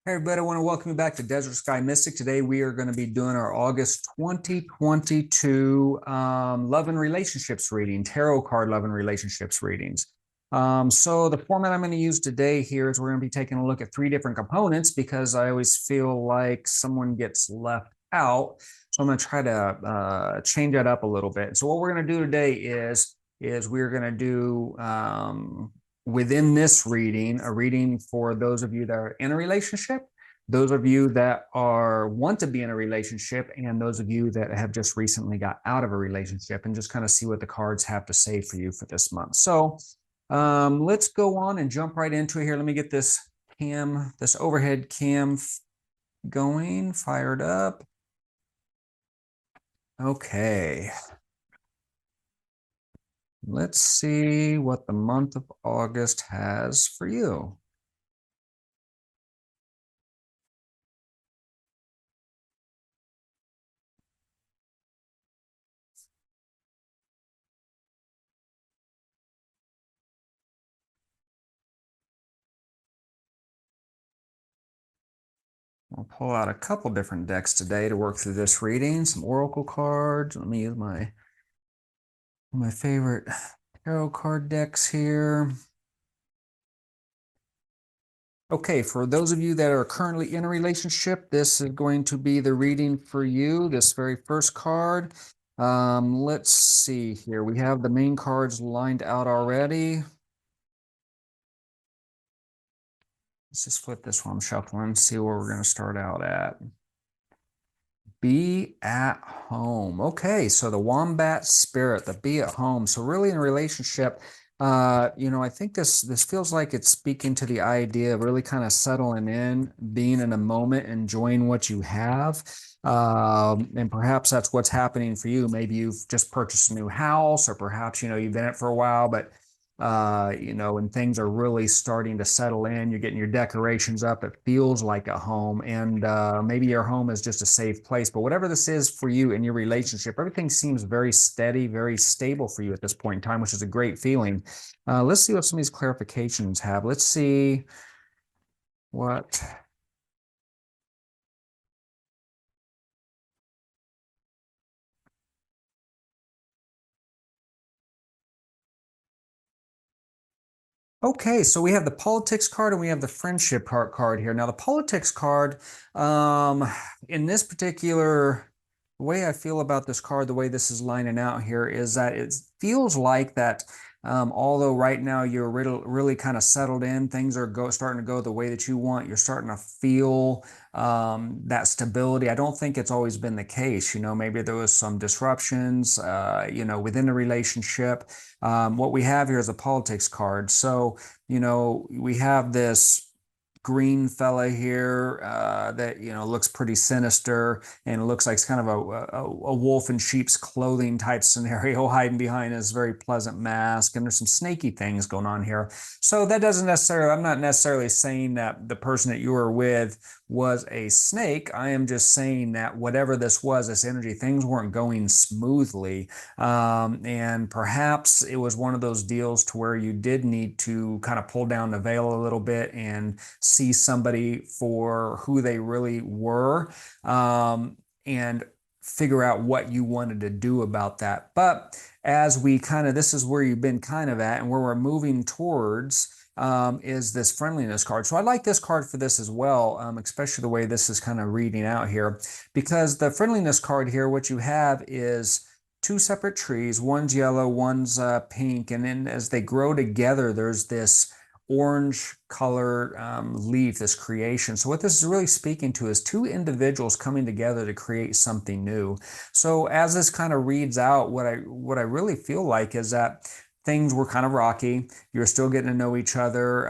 Hey everybody, I want to welcome you back to Desert Sky Mystic. Today we are going to be doing our August 2022 love and relationships reading, tarot card love and relationships readings. So the format I'm going to use today here is we're going to be taking a look at three different components because I always feel like someone gets left out. So I'm going to try to change that up a little bit. So what we're going to do today is we're going to do within this reading, a reading for those of you that are in a relationship, those of you that want to be in a relationship, and those of you that have just recently got out of a relationship, and just kind of see what the cards have to say for you for this month. So let's go on and jump right into it here. Let me get this overhead cam going, fired up. Okay. Let's see what the month of August has for you. I'll pull out a couple different decks today to work through this reading. Some oracle cards. Let me use my favorite tarot card decks here. Okay, for those of you that are currently in a relationship, this is going to be the reading for you, this very first card. Let's see here. We have the main cards lined out already. Let's just flip this one, shuffling, see where we're going to start out at. Be at home. Okay, so the wombat spirit, the be at home. So really in a relationship, I think this feels like it's speaking to the idea of really kind of settling in, being in a moment, enjoying what you have. And perhaps that's what's happening for you. Maybe you've just purchased a new house, or perhaps, you've been in it for a while, but and things are really starting to settle in. You're getting your decorations up. It feels like a home, and maybe your home is just a safe place. But whatever this is for you in your relationship, everything seems very steady, very stable for you at this point in time, which is a great feeling. Let's see what some of these clarifications have. Let's see what. Okay, so we have the politics card and we have the friendship card here. Now, the politics card, um, in this particular way I feel about this card, the way this is lining out here, is that it feels like that, although right now you're really kind of settled in, things are starting to go the way that you want. You're starting to feel that stability. I don't think it's always been the case. Maybe there was some disruptions, within the relationship. What we have here is a politics card. So, we have this green fella here that looks pretty sinister, and it looks like it's kind of a wolf in sheep's clothing type scenario hiding behind this very pleasant mask, and there's some snaky things going on here. So that doesn't necessarily, I'm not necessarily saying that the person that you were with was a snake. I am just saying that whatever this was, this energy, things weren't going smoothly, and perhaps it was one of those deals to where you did need to kind of pull down the veil a little bit and see somebody for who they really were, and figure out what you wanted to do about that. But as we kind of, this is where you've been kind of at, and where we're moving towards. Is this friendliness card. So I like this card for this as well, especially the way this is kind of reading out here, because the friendliness card here, what you have is two separate trees. One's yellow, one's pink, and then as they grow together, there's this orange color leaf, this creation. So what this is really speaking to is two individuals coming together to create something new. So as this kind of reads out, what I really feel like is that things were kind of rocky. You're still getting to know each other.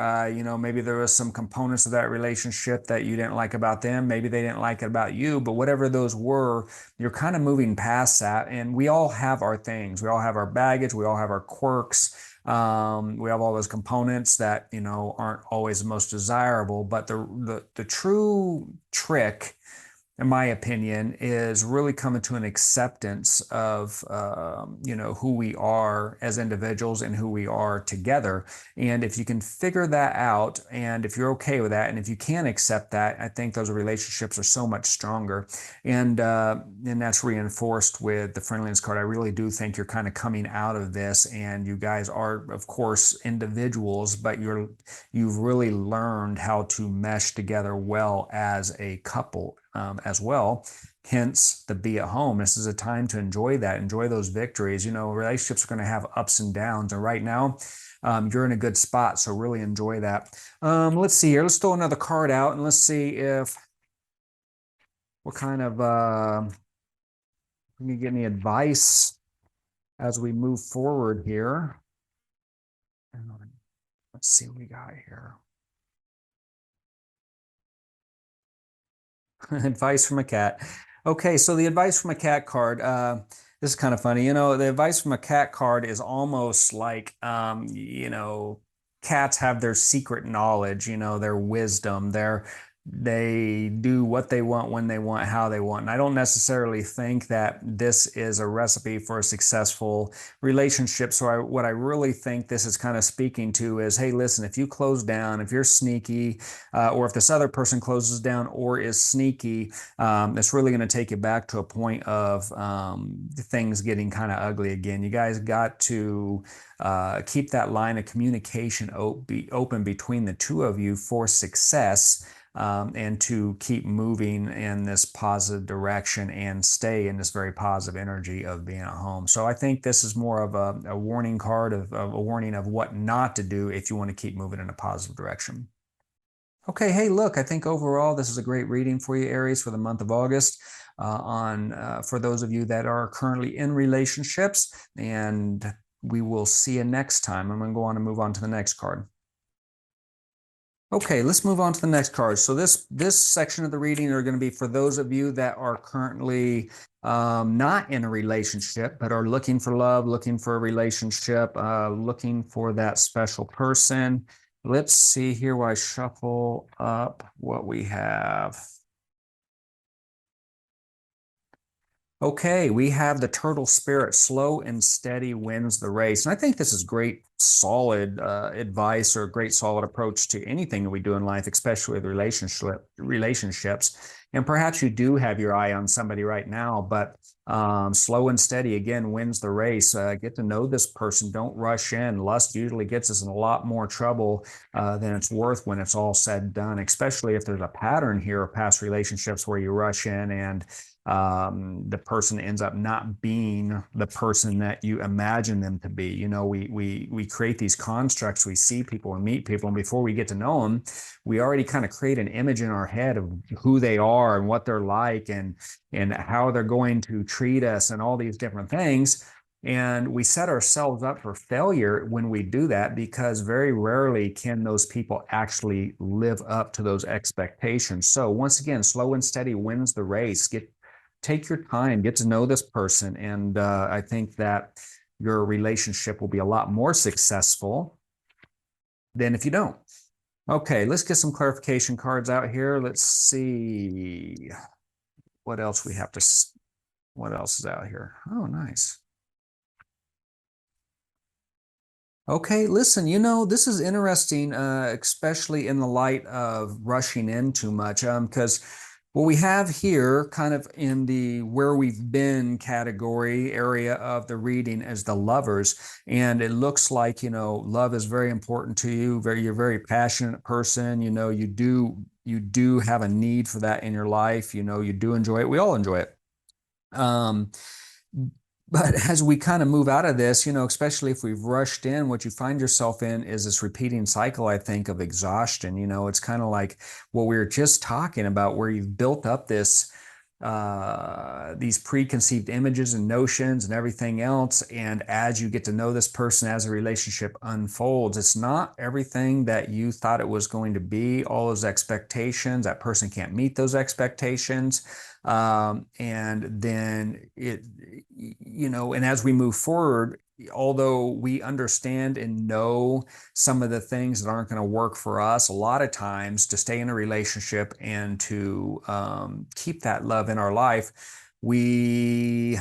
Maybe there was some components of that relationship that you didn't like about them. Maybe they didn't like it about you, but whatever those were, you're kind of moving past that. And we all have our things. We all have our baggage. We all have our quirks. We have all those components that, aren't always the most desirable, but the true trick in my opinion, is really coming to an acceptance of, who we are as individuals and who we are together. And if you can figure that out, and if you're okay with that, and if you can accept that, I think those relationships are so much stronger. And that's reinforced with the friendliness card. I really do think you're kind of coming out of this, and you guys are, of course, individuals, but you've really learned how to mesh together well as a couple, as well. Hence the be at home. This is a time to enjoy that, enjoy those victories. Relationships are going to have ups and downs, and right now, you're in a good spot. So really enjoy that. Let's see here. Let's throw another card out, and let's see if what kind of can you get any advice as we move forward here. Let's see what we got here. Advice from a cat. Okay, so the advice from a cat card. This is kind of funny. The advice from a cat card is almost like, cats have their secret knowledge, their wisdom, they do what they want, when they want, how they want. And I don't necessarily think that this is a recipe for a successful relationship. So what I really think this is kind of speaking to is, hey, listen, if you close down, if you're sneaky, or if this other person closes down or is sneaky, it's really going to take you back to a point of things getting kind of ugly again. You guys got to keep that line of communication open between the two of you for success. And to keep moving in this positive direction and stay in this very positive energy of being at home. So I think this is more of a warning card, of a warning of what not to do if you want to keep moving in a positive direction. Okay, hey, look, I think overall this is a great reading for you, Aries, for the month of August. For those of you that are currently in relationships, and we will see you next time. I'm going to go on and move on to the next card. Okay, let's move on to the next card. So this section of the reading are going to be for those of you that are currently not in a relationship, but are looking for love, looking for a relationship, looking for that special person. Let's see here while I shuffle up what we have. Okay, we have the turtle spirit. Slow and steady wins the race. And I think this is great, solid advice, or a great, solid approach to anything that we do in life, especially with relationships. And perhaps you do have your eye on somebody right now, but slow and steady, again, wins the race. Get to know this person. Don't rush in. Lust usually gets us in a lot more trouble than it's worth when it's all said and done, especially if there's a pattern here of past relationships where you rush in and the person ends up not being the person that you imagine them to be. We create these constructs. We see people and meet people, and before we get to know them, we already kind of create an image in our head of who they are and what they're like, and how they're going to treat us, and all these different things. And we set ourselves up for failure when we do that, because very rarely can those people actually live up to those expectations. So once again, slow and steady wins the race. Take your time, get to know this person, and I think that your relationship will be a lot more successful than if you don't. Okay, let's get some clarification cards out here. Let's see what else we have what else is out here. Oh, nice. Okay, listen, this is interesting, especially in the light of rushing in too much, because what we have here, kind of in the where we've been category area of the reading, is the lovers. And it looks like, love is very important to you. You're a very passionate person. You do have a need for that in your life. You do enjoy it. We all enjoy it. But as we kind of move out of this, especially if we've rushed in, what you find yourself in is this repeating cycle, I think, of exhaustion. It's kind of like what we were just talking about, where you've built up these preconceived images and notions and everything else. And as you get to know this person, as a relationship unfolds, it's not everything that you thought it was going to be. All those expectations, that person can't meet those expectations. And then and as we move forward, although we understand and know some of the things that aren't going to work for us, a lot of times to stay in a relationship and to keep that love in our life, we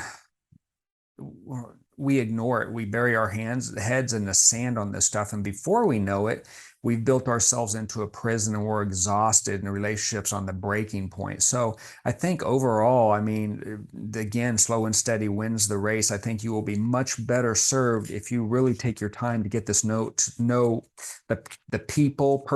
we ignore it. We bury our heads in the sand on this stuff. And before we know it, we've built ourselves into a prison and we're exhausted and relationships on the breaking point. So I think overall, I mean, again, slow and steady wins the race. I think you will be much better served if you really take your time to get this note, to know the people,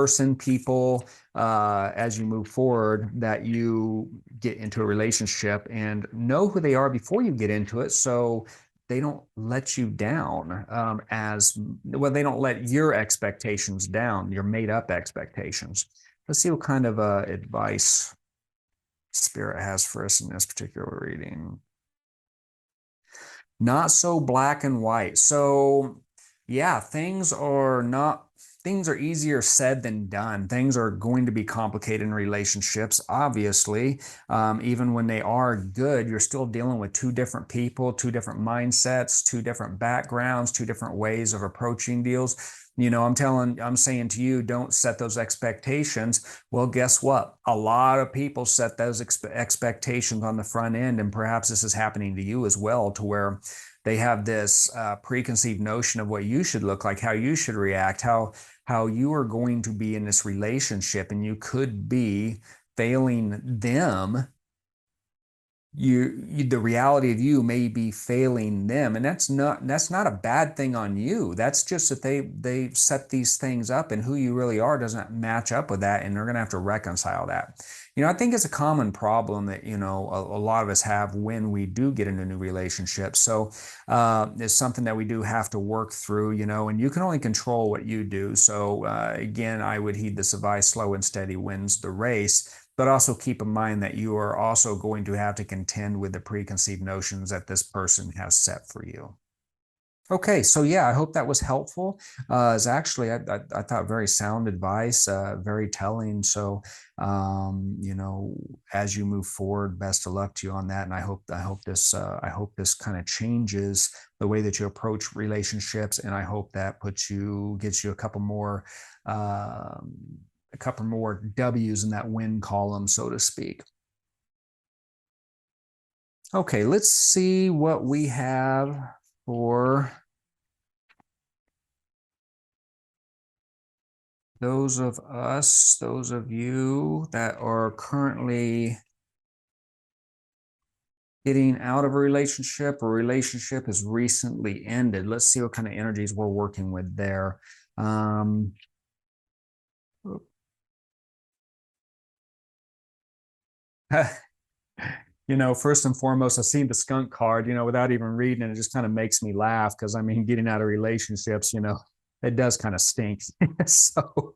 as you move forward, that you get into a relationship and know who they are before you get into it. So they don't let you down as well. They don't let your expectations down, your made up expectations. Let's see what kind of advice Spirit has for us in this particular reading. Not so black and white. So, yeah, things are easier said than done. Things are going to be complicated in relationships, obviously. Even when they are good, you're still dealing with two different people, two different mindsets, two different backgrounds, two different ways of approaching deals. I'm saying to you, don't set those expectations. Well, guess what? A lot of people set those expectations on the front end, and perhaps this is happening to you as well, to where they have this preconceived notion of what you should look like, how you should react, how you are going to be in this relationship, and you could be failing them. The reality of you may be failing them, and that's not a bad thing on you. That's just that they set these things up, and who you really are doesn't match up with that, and they're going to have to reconcile that. I think it's a common problem that a lot of us have when we do get into new relationships. So it's something that we do have to work through, and you can only control what you do. So again, I would heed this advice: slow and steady wins the race. But also keep in mind that you are also going to have to contend with the preconceived notions that this person has set for you. Okay, so yeah, I hope that was helpful. It's actually, I thought, very sound advice, very telling. So, as you move forward, best of luck to you on that. And I hope this kind of changes the way that you approach relationships. And I hope that gets you a couple more W's in that win column, so to speak. Okay, let's see what we have for those of you that are currently getting out of a relationship, or relationship has recently ended. Let's see what kind of energies we're working with there. First and foremost, I've seen the skunk card, without even reading it. It just kind of makes me laugh because, I mean, getting out of relationships, it does kind of stink. So,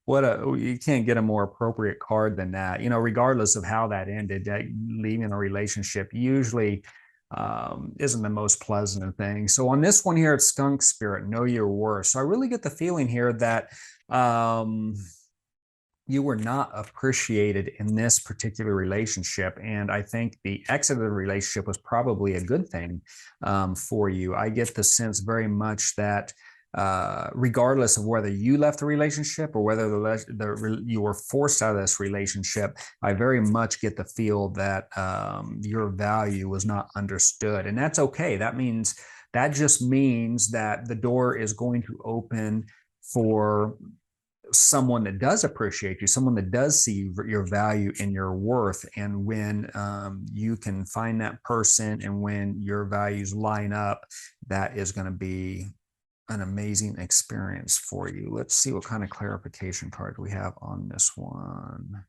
you can't get a more appropriate card than that, regardless of how that ended. Leaving a relationship usually isn't the most pleasant thing. So, on this one here, it's Skunk Spirit, know your worth. So, I really get the feeling here that, you were not appreciated in this particular relationship. And I think the exit of the relationship was probably a good thing for you. I get the sense very much that regardless of whether you left the relationship or whether you were forced out of this relationship, I very much get the feel that your value was not understood. And that's okay. That just means that the door is going to open for someone that does appreciate you, someone that does see your value and your worth. And when you can find that person and when your values line up, that is going to be an amazing experience for you. Let's see what kind of clarification card we have on this one.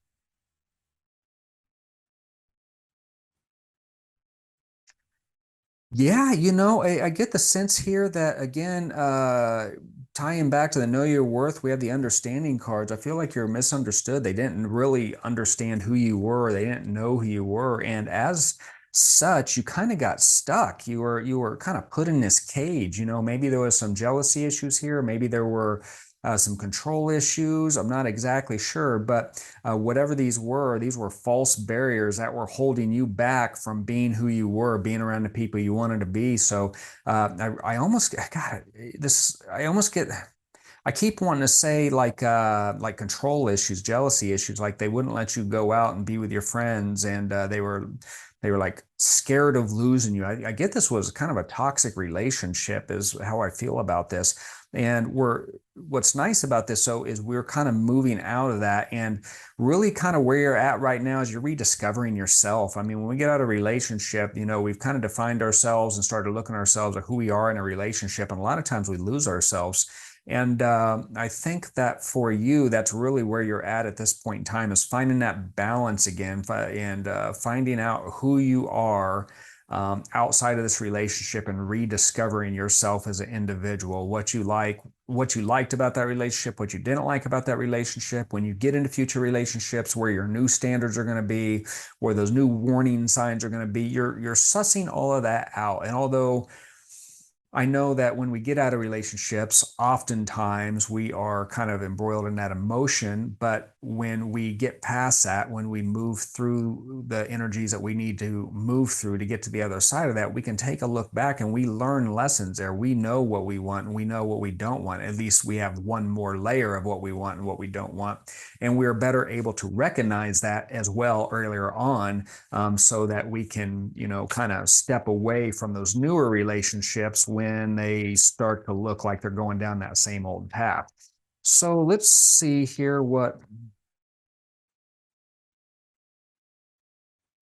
Yeah, I get the sense here that, again, tying back to the know your worth, we have the understanding cards. I feel like you're misunderstood. They didn't really understand who you were. They didn't know who you were. And as such, you kind of got stuck. You were kind of put in this cage. Maybe there was some jealousy issues here. Maybe there were some control issues. I'm not exactly sure, but whatever these were false barriers that were holding you back from being who you were, being around the people you wanted to be. So I almost, God, I almost get. I keep wanting to say like control issues, jealousy issues, like they wouldn't let you go out and be with your friends, and they were like scared of losing you. I get this was kind of a toxic relationship, is how I feel about this. And what's nice about this, so is we're kind of moving out of that, and really kind of where you're at right now is you're rediscovering yourself. I mean, when we get out of a relationship, we've kind of defined ourselves and started looking at ourselves at who we are in a relationship, and a lot of times we lose ourselves. And I think that for you, that's really where you're at this point in time, is finding that balance again, and finding out who you are outside of this relationship, and rediscovering yourself as an individual, what you like, what you liked about that relationship, what you didn't like about that relationship. When you get into future relationships, where your new standards are going to be, where those new warning signs are going to be, you're sussing all of that out. And although I know that when we get out of relationships, oftentimes we are kind of embroiled in that emotion. But when we get past that, when we move through the energies that we need to move through to get to the other side of that, we can take a look back and we learn lessons there. We know what we want and we know what we don't want. At least we have one more layer of what we want and what we don't want. And we're better able to recognize that as well earlier on, so that we can, kind of step away from those newer relationships when they start to look like they're going down that same old path. So let's see here what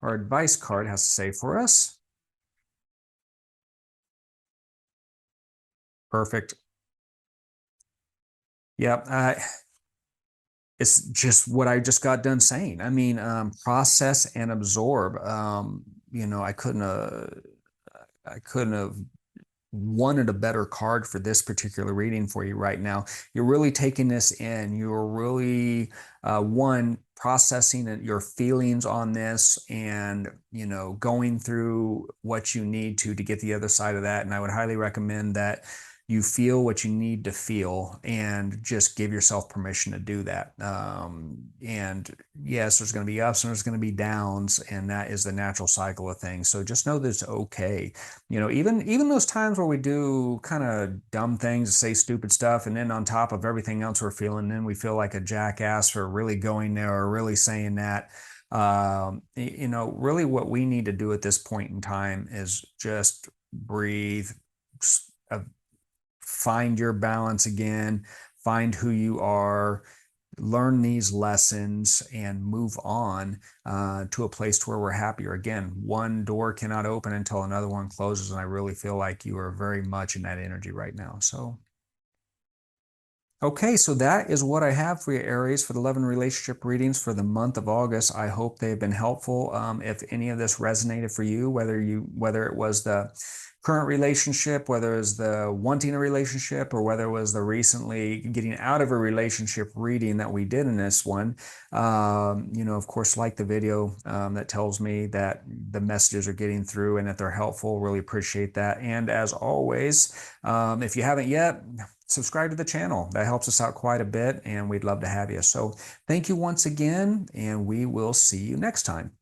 our advice card has to say for us. Perfect. Yep. It's just what I just got done saying. I mean, process and absorb. I couldn't have wanted a better card for this particular reading for you right now. You're really taking this in. You're really, one, processing your feelings on this, and, going through what you need to get the other side of that. And I would highly recommend that you feel what you need to feel, and just give yourself permission to do that. And yes, there's going to be ups and there's going to be downs, and that is the natural cycle of things. So just know that it's okay. Even those times where we do kind of dumb things, say stupid stuff, and then on top of everything else we're feeling, then we feel like a jackass for really going there or really saying that. Really what we need to do at this point in time is just breathe, uh, find your balance again, find who you are, learn these lessons, and move on to a place to where we're happier. Again, one door cannot open until another one closes, and I really feel like you are very much in that energy right now. So okay, so that is what I have for you, Aries, for the love and relationship readings for the month of August. I hope they've been helpful. If any of this resonated for you, whether it was the current relationship, whether it was the wanting a relationship, or whether it was the recently getting out of a relationship reading that we did in this one, of course, like the video, that tells me that the messages are getting through and that they're helpful. Really appreciate that. And as always, if you haven't yet, subscribe to the channel. That helps us out quite a bit, and we'd love to have you. So thank you once again, and we will see you next time.